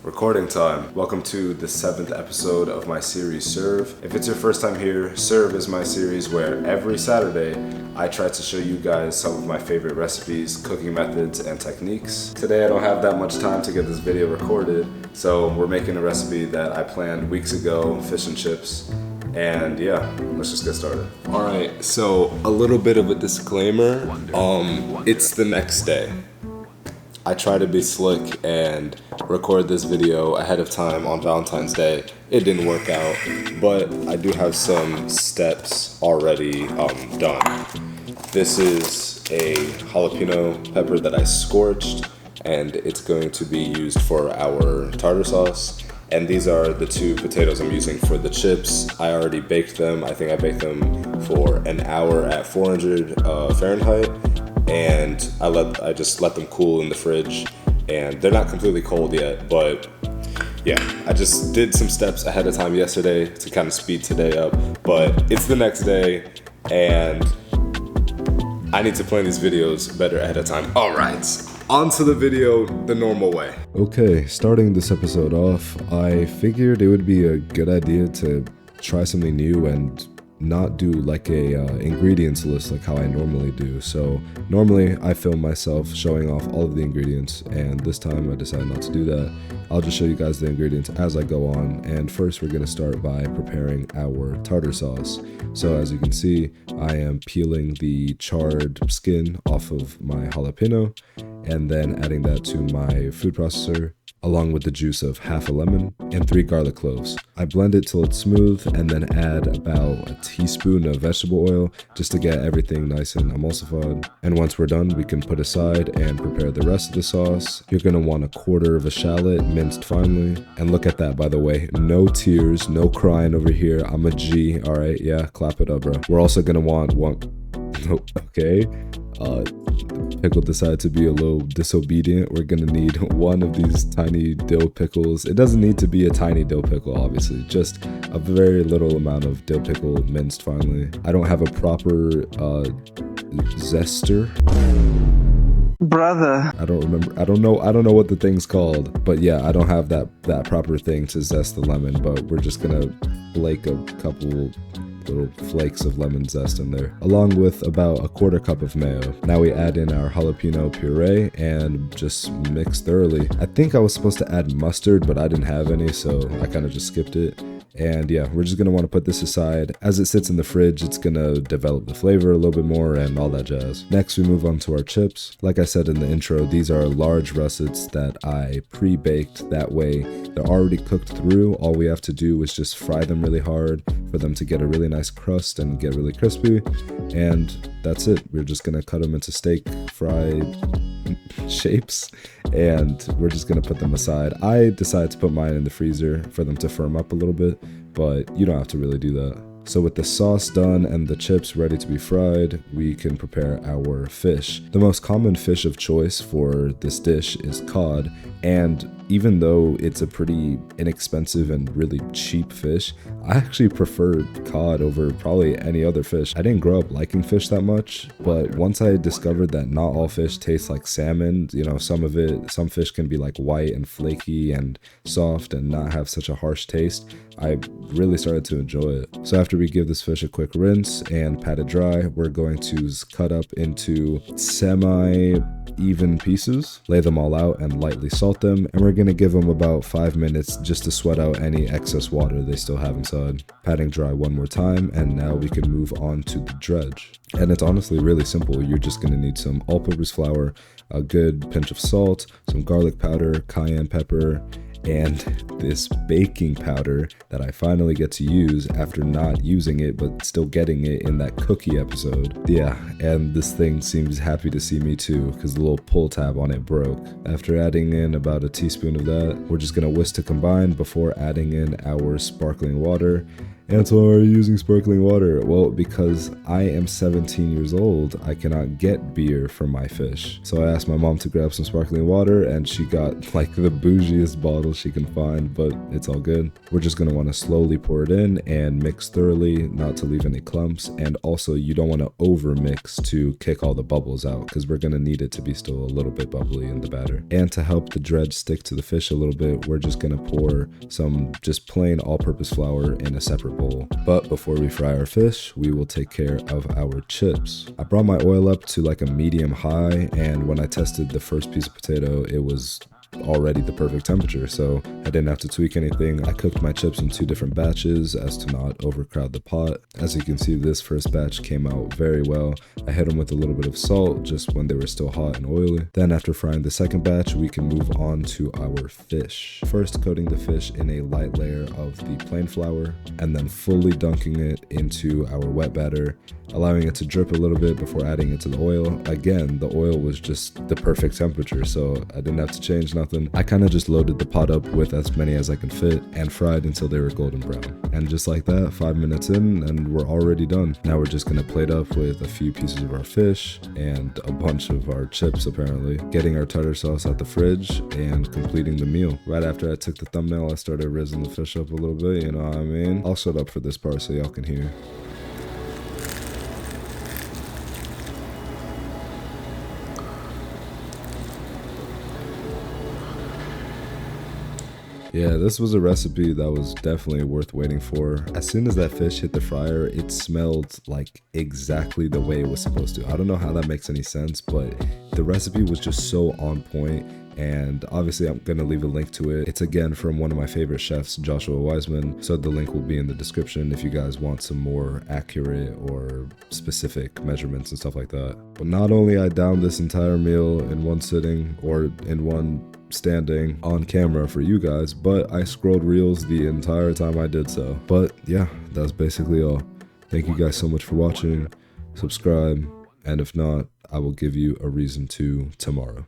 Recording time. Welcome to the 7th episode of my series Serve. If it's your first time here, Serve is my series where every Saturday I try to show you guys some of my favorite recipes, cooking methods, and techniques. Today I don't have that much time to get this video recorded, so we're making a recipe that I planned weeks ago, fish and chips. And yeah, let's just get started. Alright, so a little bit of a disclaimer. It's the next day. I try to be slick and record this video ahead of time on Valentine's Day. It didn't work out, but I do have some steps already done. This is a jalapeno pepper that I scorched, and it's going to be used for our tartar sauce. And these are the two potatoes I'm using for the chips. I already baked them. I think I baked them for an hour at 400 Fahrenheit. And I just let them cool in the fridge, and they're not completely cold yet, but yeah, I just did some steps ahead of time yesterday to kind of speed today up, but it's the next day and I need to plan these videos better ahead of time. All right, on to the video the normal way. Okay, starting this episode off, I figured it would be a good idea to try something new and not do like a ingredients list like how I normally do. So normally I film myself showing off all of the ingredients, and this time I decided not to do that. I'll just show you guys the ingredients as I go on, and first we're going to start by preparing our tartar sauce. So as you can see, I am peeling the charred skin off of my jalapeno and then adding that to my food processor, along with the juice of half a lemon and 3 garlic cloves. I blend it till it's smooth and then add about a teaspoon of vegetable oil just to get everything nice and emulsified. And once we're done, we can put aside and prepare the rest of the sauce. You're gonna want 1/4 of a shallot minced finely. And look at that, by the way, no tears, no crying over here. I'm a G, all right? Yeah, clap it up, bro. We're also gonna want one, okay. Pickle decided to be a little disobedient. We're gonna need 1 of these tiny dill pickles. It doesn't need to be a tiny dill pickle, obviously, just a very little amount of dill pickle minced finely. I don't have a proper zester. Brother, I don't remember. I don't know what the thing's called, but yeah, I don't have that proper thing to zest the lemon, but we're just gonna flake a couple little flakes of lemon zest in there, along with about 1/4 cup of mayo. Now we add in our jalapeno puree and just mix thoroughly. I think I was supposed to add mustard, but I didn't have any, so I kind of just skipped it. And yeah, we're just gonna want to put this aside. As it sits in the fridge, it's gonna develop the flavor a little bit more and all that jazz. Next, we move on to our chips. Like I said in the intro, these are large russets that I pre-baked. That way, they're already cooked through. All we have to do is just fry them really hard for them to get a really nice crust and get really crispy. And that's it. We're just gonna cut them into steak fried shapes, and we're just gonna put them aside. I decided to put mine in the freezer for them to firm up a little bit, but you don't have to really do that. So with the sauce done and the chips ready to be fried, we can prepare our fish. The most common fish of choice for this dish is cod, and even though it's a pretty inexpensive and really cheap fish, I actually prefer cod over probably any other fish. I didn't grow up liking fish that much, but once I discovered that not all fish taste like salmon, you know, some fish can be like white and flaky and soft and not have such a harsh taste, I really started to enjoy it. So after we give this fish a quick rinse and pat it dry, we're going to cut up into semi-even pieces, lay them all out and lightly salt them, and we're gonna give them about 5 minutes just to sweat out any excess water they still have inside. Patting dry one more time, and now we can move on to the dredge. And it's honestly really simple. You're just gonna need some all-purpose flour, a good pinch of salt, some garlic powder, cayenne pepper, and this baking powder that I finally get to use after not using it but still getting it in that cookie episode. Yeah, and this thing seems happy to see me too because the little pull tab on it broke. After adding in about a teaspoon of that, we're just gonna whisk to combine before adding in our sparkling water. Antoine, are you using sparkling water? Well, because I am 17 years old, I cannot get beer for my fish. So I asked my mom to grab some sparkling water, and she got like the bougiest bottle she can find, but it's all good. We're just gonna wanna slowly pour it in and mix thoroughly, not to leave any clumps. And also you don't wanna over mix to kick all the bubbles out, because we're gonna need it to be still a little bit bubbly in the batter. And to help the dredge stick to the fish a little bit, we're just gonna pour some just plain all-purpose flour in a separate bowl. But before we fry our fish, we will take care of our chips. I brought my oil up to like a medium high, and when I tested the first piece of potato, it was already the perfect temperature, so I didn't have to tweak anything. I cooked my chips in 2 different batches as to not overcrowd the pot. As you can see, this first batch came out very well. I hit them with a little bit of salt just when they were still hot and oily. Then after frying the second batch, we can move on to our fish. First coating the fish in a light layer of the plain flour, and then fully dunking it into our wet batter, allowing it to drip a little bit before adding it to the oil. Again, the oil was just the perfect temperature, so I didn't have to change nothing. I kind of just loaded the pot up with as many as I can fit and fried until they were golden brown. And just like that, 5 minutes in and we're already done. Now we're just gonna plate up with a few pieces of our fish and a bunch of our chips apparently, getting our tartar sauce out the fridge and completing the meal. Right after I took the thumbnail, I started rizzing the fish up a little bit, you know what I mean? I'll shut up for this part so y'all can hear. Yeah, this was a recipe that was definitely worth waiting for. As soon as that fish hit the fryer, it smelled like exactly the way it was supposed to. I don't know how that makes any sense, but the recipe was just so on point. And obviously I'm gonna leave a link to it. It's again from one of my favorite chefs, Joshua Wiseman, so the link will be in the description if you guys want some more accurate or specific measurements and stuff like that. But not only I downed this entire meal in one sitting or in one standing on camera for you guys, but I scrolled reels the entire time I did so. But yeah, that's basically all. Thank you guys so much for watching. Subscribe, and if not, I will give you a reason to tomorrow.